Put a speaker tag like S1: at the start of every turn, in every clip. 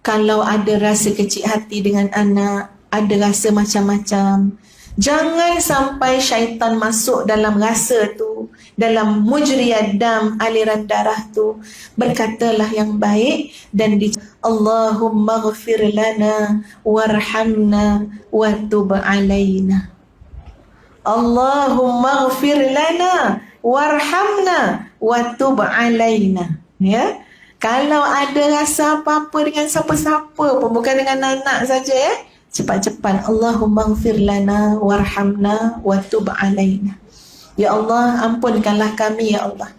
S1: Kalau ada rasa kecil hati dengan anak, ada rasa macam-macam, jangan sampai syaitan masuk dalam rasa tu, dalam mujriyad dam, aliran darah tu. Berkatalah yang baik dan Allahumma ghafir lana warhamna wa tub alaina. Allahumma ghafir lana warhamna wa tub alaina. Ya. Kalau ada rasa apa-apa dengan siapa-siapa pun, bukan dengan anak saja, ya. Cepat-cepat Allahumma ghafir lana warhamna wa tub alaina. Ya Allah, ampunkanlah kami, ya Allah.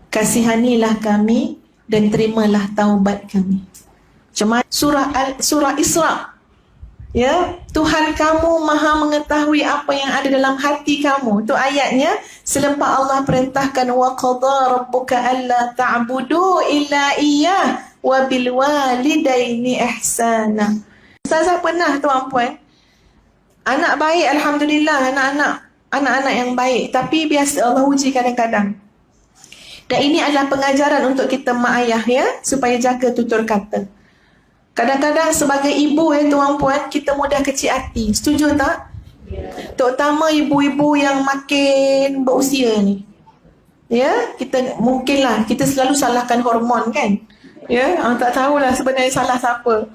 S1: Kasihanilah kami dan terimalah taubat kami. Cuma surah Isra. Ya, Tuhan kamu maha mengetahui apa yang ada dalam hati kamu. Itu ayatnya selepas Allah perintahkan wa qadha rabbuka alla ta'budu illa iyyah wa bil walidaini ihsana. Ustazah pernah tuan-puan, anak baik, alhamdulillah, anak-anak yang baik, tapi biasa Allah uji kadang-kadang. Dan ini adalah pengajaran untuk kita mak ayah, ya, supaya jaga tutur kata. Kadang-kadang sebagai ibu, tuan-puan, kita mudah kecil hati. Setuju tak? Terutama ibu-ibu yang makin berusia ni. Ya, kita mungkinlah kita selalu salahkan hormon, kan? Ya, tak tahulah sebenarnya salah siapa.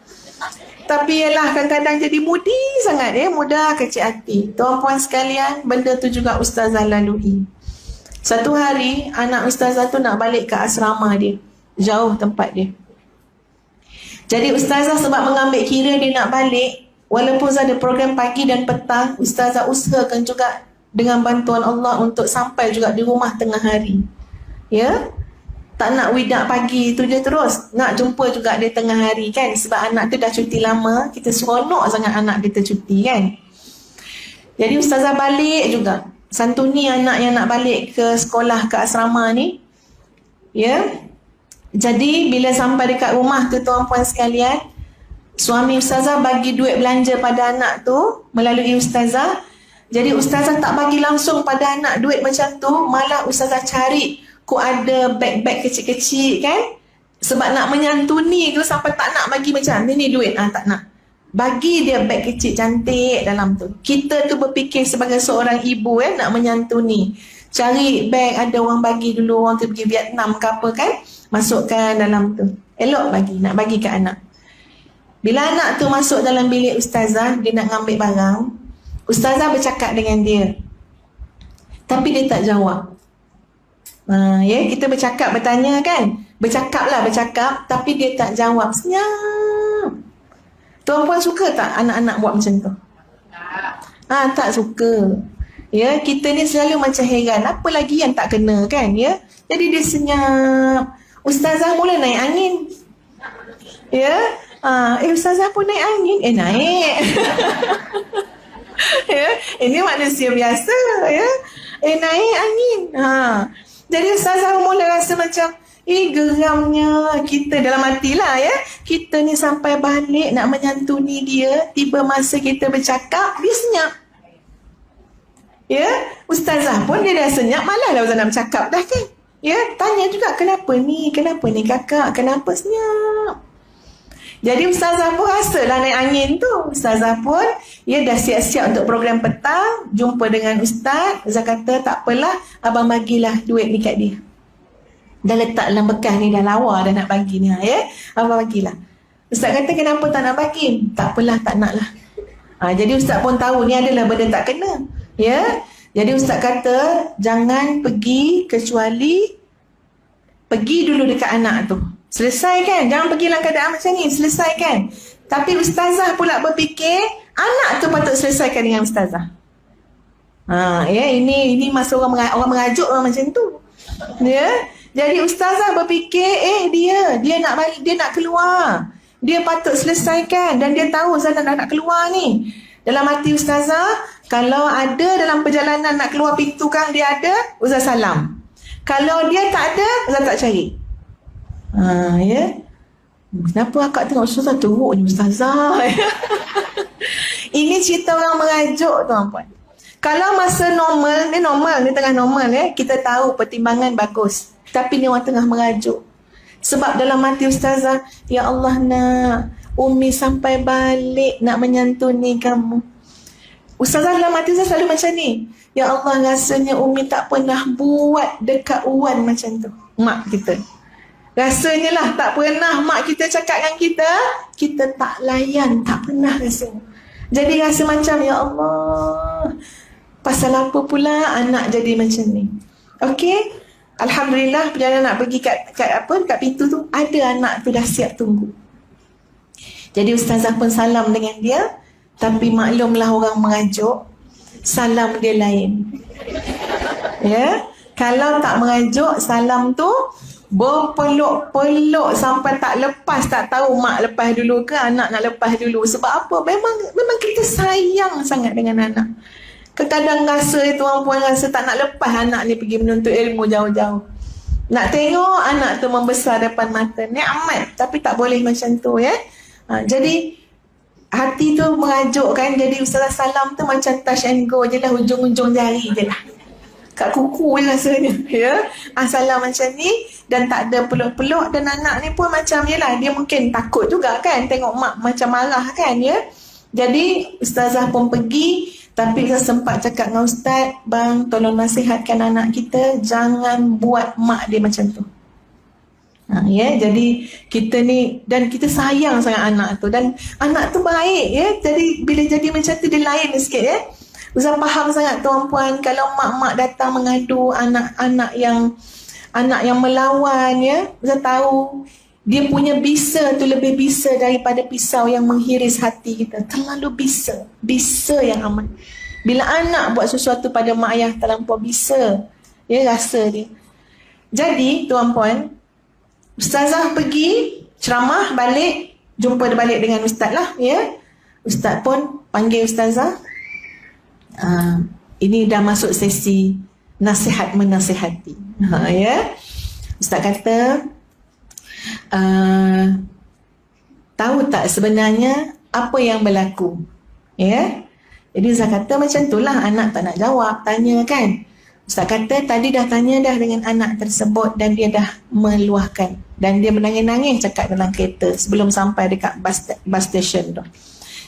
S1: Tapi ialah kadang-kadang jadi mudi sangat, ya, mudah kecil hati. Tuan-puan sekalian, benda tu juga ustazah lalui. Satu hari anak ustazah tu nak balik ke asrama dia, jauh tempat dia. Jadi ustazah sebab mengambil kira dia nak balik, walaupun ada program pagi dan petang, ustazah usahakan juga dengan bantuan Allah untuk sampai juga di rumah tengah hari. Ya, tak nak widak pagi tu je terus, nak jumpa juga dia tengah hari, kan? Sebab anak tu dah cuti lama, kita seronok sangat anak kita cuti, kan? Jadi ustazah balik juga, santuni anak yang nak balik ke sekolah, ke asrama ni. Ya. Jadi bila sampai dekat rumah tu, tuan-puan sekalian, suami ustazah bagi duit belanja pada anak tu melalui ustazah. Jadi ustazah tak bagi langsung pada anak duit macam tu, malah ustazah cari kok ada beg-beg kecil-kecil, kan? Sebab nak menyantuni tu, sampai tak nak bagi macam ni duit, tak nak. Bagi dia beg kecil cantik dalam tu. Kita tu berfikir sebagai seorang ibu, nak menyantuni. Cari beg, ada orang bagi dulu, orang tu pergi Vietnam ke apa, kan? Masukkan dalam tu. Elok bagi, nak bagi ke anak. Bila anak tu masuk dalam bilik ustazah, dia nak ambil barang, ustazah bercakap dengan dia. Tapi dia tak jawab. Ya, kita bercakap, bertanya, kan? Bercakap, tapi dia tak jawab. Senyap. Tuan-puan suka tak anak-anak buat macam tu? Tak suka. Ya, kita ni selalu macam heran, apa lagi yang tak kena, kan? Ya, jadi dia senyap. Ustazah mula naik angin. Ya, ustazah pun naik angin. Naik. Ya, ini manusia biasa, ya. Naik angin. Jadi ustazah mula rasa macam, geramnya kita dalam hatilah, ya. Kita ni sampai balik nak menyantuni dia, tiba masa kita bercakap, dia senyap. Ya, ustazah pun dia dah senyap, malah ustazah nak bercakap dah, kan? Ya, tanya juga, kenapa ni kakak, kenapa senyap? Jadi ustazah pun rasalah naik angin tu. Ustazah pun, ya, dah siap-siap untuk program petang, jumpa dengan ustaz. Ustaz kata, tak apalah, abang bagilah duit ni kat dia. Dah letak dalam bekas ni, dah lawa dah nak bagi ni, ya. Abang bagilah. Ustaz kata, kenapa tak nak bagi? Tak apalah, tak nak lah. Jadi ustaz pun tahu ni adalah benda tak kena. Ya. Jadi ustaz kata, jangan pergi kecuali pergi dulu dekat anak tu. Selesaikan, jangan pergi dalam keadaan macam ni, selesaikan. Tapi ustazah pula berfikir, anak tu patut selesaikan dengan ustazah. Ya, ini masa orang mengajuk orang macam tu. Ya. Jadi ustazah berfikir, dia nak balik, dia nak keluar. Dia patut selesaikan dan dia tahu ustazah nak keluar ni. Dalam hati ustazah, kalau ada dalam perjalanan nak keluar pintu kan dia ada, ustazah salam. Kalau dia tak ada, ustazah tak cari. Ya. Kenapa akak tengok ustazah teruk ni ustazah? Ini cerita orang mengajuk, tuan-puan. Kalau masa normal, ni tengah normal, ya. Kita tahu pertimbangan bagus. Tapi ni orang tengah mengajuk. Sebab dalam hati Ustazah, ya Allah nak, Umi sampai balik nak menyantuni kamu. Ustazah dalam hati saya selalu macam ni. Ya Allah, rasanya Umi tak pernah buat dekat Wan macam tu. Mak kita. Rasanya lah tak pernah mak kita cakap dengan kita tak layan, tak pernah rasanya. Jadi rasa macam, ya Allah, pasal apa pula anak jadi macam ni. Okey, alhamdulillah perjalanan nak pergi kat pintu tu, ada anak tu dah siap tunggu. Jadi Ustazah pun salam dengan dia, tapi maklumlah orang merajuk, salam dia lain. Ya, kalau tak merajuk, salam tu berpeluk-peluk sampai tak lepas, tak tahu mak lepas dulu ke anak nak lepas dulu. Sebab apa? Memang kita sayang sangat dengan anak. Kadang rasa tuan puan rasa tak nak lepas anak ni pergi menuntut ilmu jauh-jauh. Nak tengok anak tu membesar depan mata. Nikmat, tapi tak boleh macam tu ya. Jadi hati tu merajuk kan. Jadi Ustazah salam tu macam touch and go je lah, hujung-hujung jari je lah. Kat kuku je rasanya ya. Salam macam ni dan tak ada peluk-peluk. Dan anak ni pun macam je lah, dia mungkin takut juga kan tengok mak macam marah kan ya. Jadi Ustazah pun pergi, tapi saya sempat cakap dengan Ustaz, bang tolong nasihatkan anak kita jangan buat mak dia macam tu. Ya, jadi kita ni, dan kita sayang sangat anak tu, dan anak tu baik ya. Jadi bila jadi macam tu dia lain sikit ya. Ustaz faham sangat tuan puan, kalau mak-mak datang mengadu anak yang melawan ya, Ustaz tahu dia punya bisa tu lebih bisa daripada pisau yang menghiris hati kita. Terlalu bisa yang amat. Bila anak buat sesuatu pada mak ayah terlampau bisa, ya rasa dia. Jadi tuan puan, Ustazah pergi ceramah balik, jumpa balik dengan Ustaz lah ya. Ustaz pun panggil Ustazah. Ini dah masuk sesi nasihat menasihati. Ya. Ustaz kata, tahu tak sebenarnya apa yang berlaku? Ya. Jadi Ustaz kata macam itulah, anak tak nak jawab, tanya kan. Ustaz kata tadi dah tanya dah dengan anak tersebut dan dia dah meluahkan. Dan dia menangis-nangis cakap dalam kereta sebelum sampai dekat bus station tu.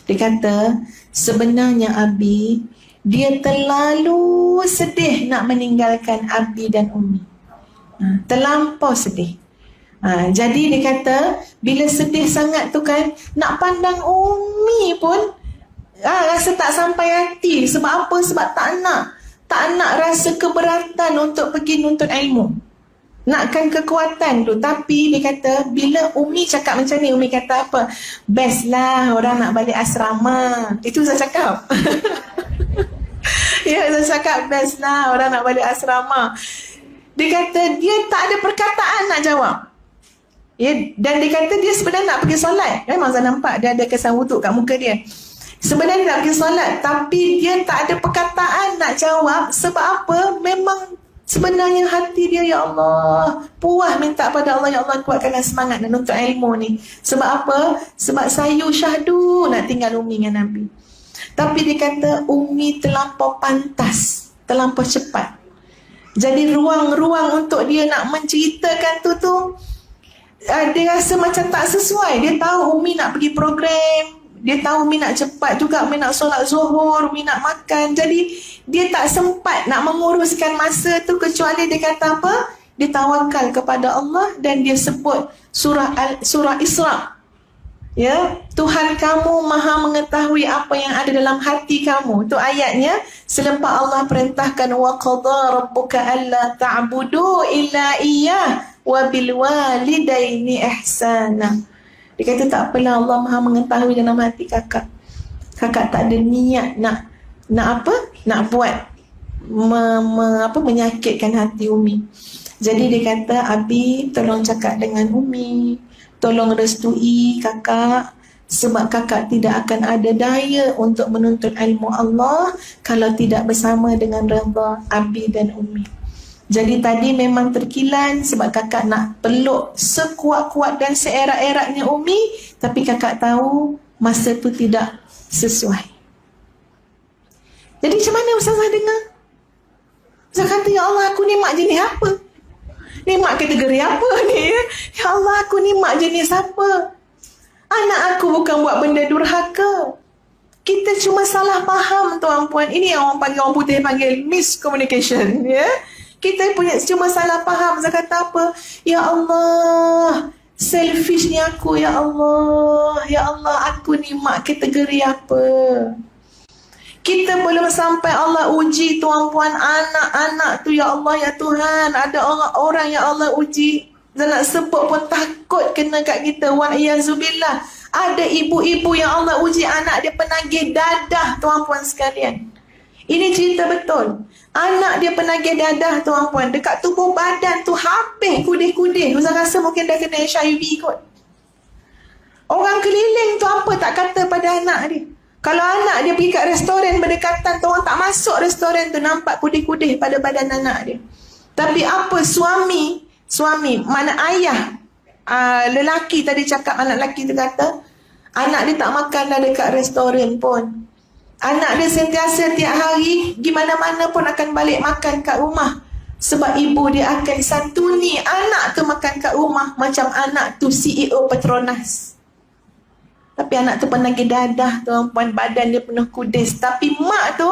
S1: Dia kata, sebenarnya Abi, dia terlalu sedih nak meninggalkan Abi dan Umi. Terlampau sedih. Jadi dia kata, bila sedih sangat tu kan, nak pandang Umi pun rasa tak sampai hati. Sebab apa? Sebab tak nak rasa keberatan untuk pergi nuntut ilmu. Nakkan kekuatan tu. Tapi dia kata, bila Umi cakap macam ni, Umi kata apa? Best lah orang nak balik asrama. Itu saya cakap. Ya, saya cakap best lah orang nak balik asrama. Dia kata dia tak ada perkataan nak jawab. Ya, dan dia kata dia sebenarnya nak pergi solat. Memang saya nampak dia ada kesan wuduk kat muka dia. Sebenarnya nak pergi solat, tapi dia tak ada perkataan nak jawab. Sebab apa? Memang sebenarnya hati dia, ya Allah, puas minta pada Allah, ya Allah kuatkanlah semangat dan untuk ilmu ni. Sebab apa? Sebab sayu syahdu nak tinggal Umi dengan Nabi. Tapi dia kata Umi terlampau pantas, terlampau cepat. Jadi ruang-ruang untuk dia nak menceritakan tu dia rasa macam tak sesuai. Dia tahu Umi nak pergi program, dia tahu Umi nak cepat juga, Umi nak solat zuhur, Umi nak makan. Jadi dia tak sempat nak menguruskan masa tu, kecuali dia kata apa? Dia tawakal kepada Allah dan dia sebut surah Isra. Ya, Tuhan kamu maha mengetahui apa yang ada dalam hati kamu. Itu ayatnya selepas Allah perintahkan wa qadha rabbuka alla ta'budu illa iyyah wa bil walidaini ihsana. Dia kata tak apalah, Allah maha mengetahui dalam hati kakak. Kakak tak ada niat nak apa? Nak buat menyakitkan hati Umi. Jadi dia kata, Abi tolong cakap dengan Umi, tolong restui kakak, sebab kakak tidak akan ada daya untuk menuntut ilmu Allah kalau tidak bersama dengan redha Abi dan Umi. Jadi tadi memang terkilan sebab kakak nak peluk sekuat-kuat dan seerat-eratnya Umi, tapi kakak tahu masa tu tidak sesuai. Jadi macam mana Ustazah dengar? Ustazah kata, ya Allah, aku ni mak jenis apa? Ni mak kategori apa ni? Ya Allah, aku ni mak jenis apa? Anak aku bukan buat benda durhaka. Kita cuma salah faham, tuan-puan. Ini yang orang putih panggil miscommunication, ya. Kita cuma salah faham. Saya kata apa? Ya Allah, selfish ni aku, ya Allah. Ya Allah, aku ni mak kategori apa? Kita belum sampai Allah uji, tuan-puan, anak-anak tu, ya Allah, ya Tuhan. Ada orang-orang yang Allah uji, dan nak sebut pun takut kena kat kita. Wa'iyyazubillah. Ada ibu-ibu yang Allah uji anak dia penagih dadah, tuan-puan sekalian. Ini cerita betul. Anak dia penagih dadah, tuan-puan. Dekat tubuh badan tu habis kudih-kudih. Ustaz rasa mungkin dah kena HIV kot. Orang keliling tu apa tak kata pada anak dia. Kalau anak dia pergi kat restoran berdekatan tu, orang tak masuk restoran tu, nampak kudih-kudih pada badan anak dia. Tapi apa suami, mana ayah, lelaki tadi cakap, anak lelaki tu kata, anak dia tak makan dah dekat restoran pun. Anak dia sentiasa tiap hari, gimana mana pun akan balik makan kat rumah. Sebab ibu dia akan santuni anak tu makan kat rumah macam anak tu CEO Petronas. Tapi anak tu penagih dadah, tuan-puan, badan dia penuh kudis. Tapi mak tu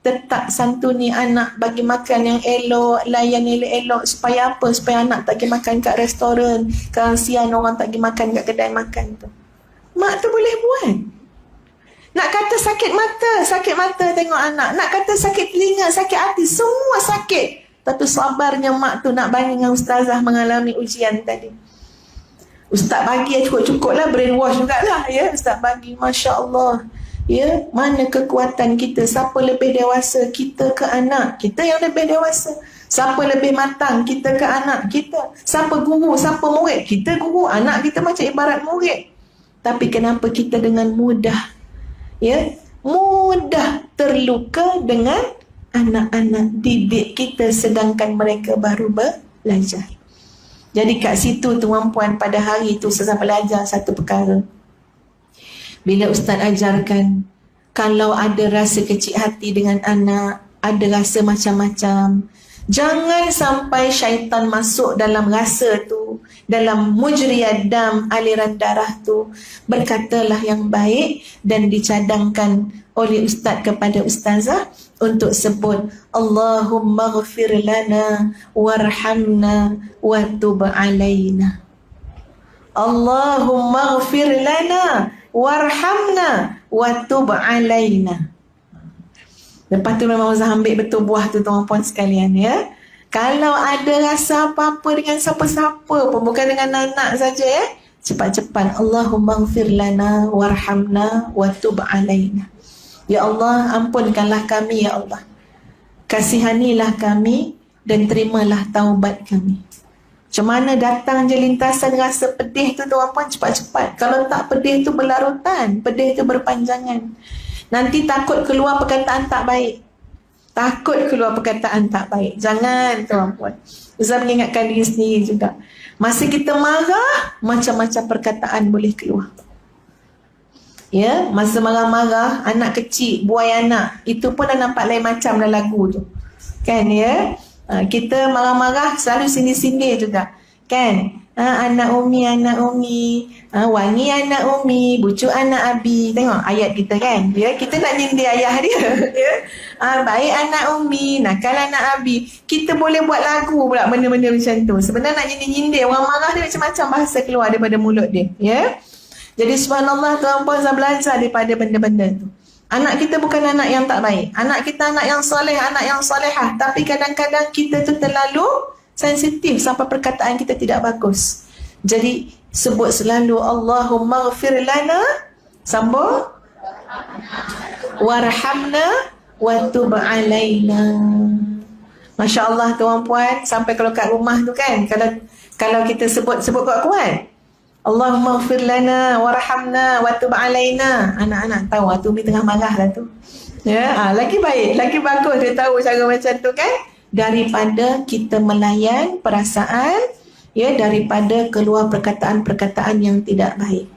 S1: tetap santuni anak, bagi makan yang elok, layan elok-elok. Supaya apa? Supaya anak tak pergi makan kat restoran. Kasihan orang tak pergi makan kat kedai makan tu. Mak tu boleh buat. Nak kata sakit mata tengok anak. Nak kata sakit telinga, sakit hati, semua sakit. Tapi sabarnya mak tu nak bagi dengan ustazah mengalami ujian tadi. Ustaz bagi cukup-cukup lah, brainwash jugalah, ya. Ustaz bagi, Masya Allah. Ya, mana kekuatan kita? Siapa lebih dewasa, kita ke anak? Kita yang lebih dewasa. Siapa lebih matang, kita ke anak kita? Siapa guru, siapa murid? Kita guru, anak kita macam ibarat murid. Tapi kenapa kita dengan mudah, ya, mudah terluka dengan anak-anak didik kita sedangkan mereka baru belajar. Jadi kat situ, tuan-puan, pada hari itu saya belajar satu perkara. Bila ustaz ajarkan, kalau ada rasa kecil hati dengan anak, ada rasa macam-macam, jangan sampai syaitan masuk dalam rasa tu, dalam mujriyad dam, aliran darah tu. Berkatalah yang baik dan dicadangkan oleh ustaz kepada ustazah untuk sebut Allahumma ghafir lana warhamna wa tub alaina. Allahumma ghafir lana warhamna wa tub alaina. Lepas tu memang Ustaz ambil betul buah tu, tuan-puan sekalian, ya. Kalau ada rasa apa-apa dengan siapa-siapa pun, bukan dengan anak saja, ya. Cepat-cepat Allahumma ghafir lana warhamna wa tub alaina. Ya Allah, ampunkanlah kami, ya Allah. Kasihanilah kami dan terimalah taubat kami. Macam mana datang je lintasan rasa pedih tu, tuan-puan, cepat-cepat. Kalau tak, pedih tu berlarutan, pedih tu berpanjangan. Nanti takut keluar perkataan tak baik. Takut keluar perkataan tak baik. Jangan, tuan-puan. Ustaz mengingatkan diri sendiri juga. Masa kita marah, macam-macam perkataan boleh keluar. Ya, masa marah-marah, anak kecil, buai anak, itu pun dah nampak lain macam dalam lagu tu. Kan, ya? Kita marah-marah selalu sindir-sindir juga. Kan? Anak Umi, wangi anak Umi, bucu anak Abi. Tengok ayat kita, kan? Ya, kita nak nyindir ayah dia. Ya? Baik anak Umi, nakal anak Abi. Kita boleh buat lagu pula benda-benda macam tu. Sebenarnya nak nyindir-nyindir, orang marah dia macam-macam bahasa keluar daripada mulut dia. Ya? Jadi subhanallah, tuan-puan, saya belajar daripada benda-benda tu. Anak kita bukan anak yang tak baik. Anak kita anak yang soleh, anak yang solehah. Tapi kadang-kadang kita tu terlalu sensitif sampai perkataan kita tidak bagus. Jadi sebut selalu Allahumma ghafir lana, sambung, warhamna wa tub alaina. Masya Allah, tuan-puan, sampai kalau kat rumah tu, kan, kalau kita sebut kuat-kuat, Allahumma ghafir lana warhamna wa tub alaina. Anak-anak tahu tu Umi tengah marah lah tu. Ya, lagi baik, lagi bagus dia tahu cara macam tu, kan, daripada kita melayan perasaan, ya, daripada keluar perkataan-perkataan yang tidak baik.